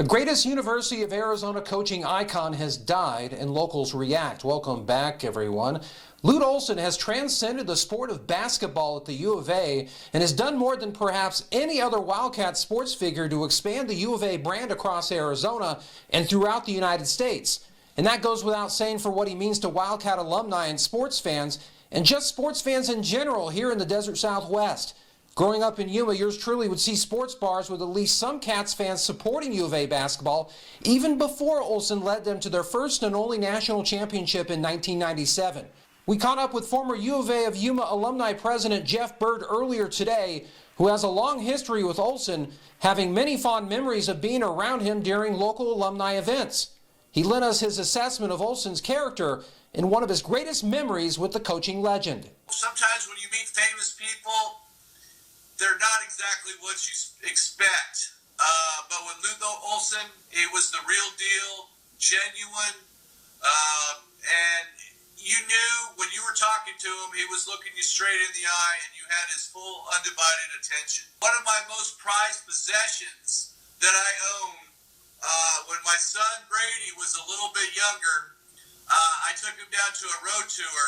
The greatest University of Arizona coaching icon has died, and locals react. Welcome back, everyone. Lute has transcended the sport of basketball at the U of A and has done more than perhaps any other Wildcat sports figure to expand the U of A brand across Arizona and throughout the United States. And that goes without saying for what he means to Wildcat alumni and sports fans, and just sports fans in general here in the Desert Southwest. Growing up in Yuma, yours truly would see sports bars with at least some Cats fans supporting U of A basketball, even before Olson led them to their first and only national championship in 1997. We caught up with former U of A of Yuma alumni president Jeff Bird earlier today, who has a long history with Olson, having many fond memories of being around him during local alumni events. He lent us his assessment of Olson's character in one of his greatest memories with the coaching legend. Sometimes when you meet famous people, they're not exactly what you expect. But with Lute Olson, it was the real deal, genuine, and you knew when you were talking to him, he was looking you straight in the eye and you had his full undivided attention. One of my most prized possessions that I own, when my son Brady was a little bit younger, I took him down to a road tour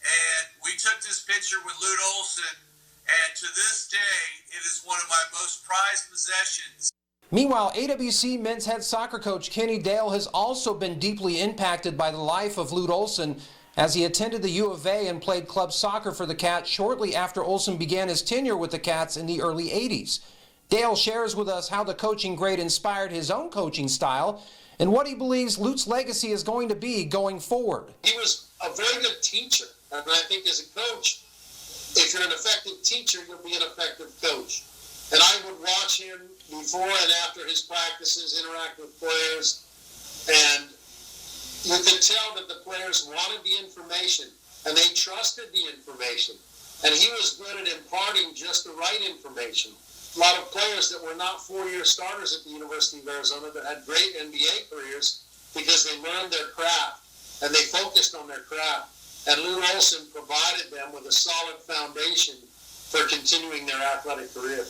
and we took this picture with Lute Olson. And to this day, it is one of my most prized possessions. Meanwhile, AWC men's head soccer coach Kenny Dale has also been deeply impacted by the life of Lute Olson as he attended the U of A and played club soccer for the Cats shortly after Olson began his tenure with the Cats in the early 80s. Dale shares with us how the coaching great inspired his own coaching style and what he believes Lute's legacy is going to be going forward. He was a very good teacher, and I think as a coach, if you're an effective teacher, you'll be an effective coach. And I would watch him before and after his practices, interact with players, and you could tell that the players wanted the information, and they trusted the information. And he was good at imparting just the right information. A lot of players that were not four-year starters at the University of Arizona that had great NBA careers because they learned their craft, and they focused on their craft. And Lute Olson provided them with a solid foundation for continuing their athletic career.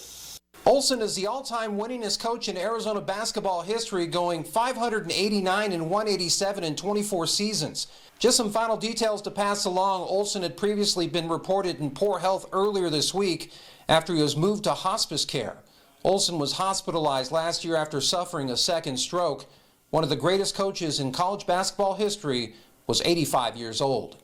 Olson is the all-time winningest coach in Arizona basketball history, going 589 and 187 in 24 seasons. Just some final details to pass along. Olson had previously been reported in poor health earlier this week after he was moved to hospice care. Olson was hospitalized last year after suffering a second stroke. One of the greatest coaches in college basketball history was 85 years old.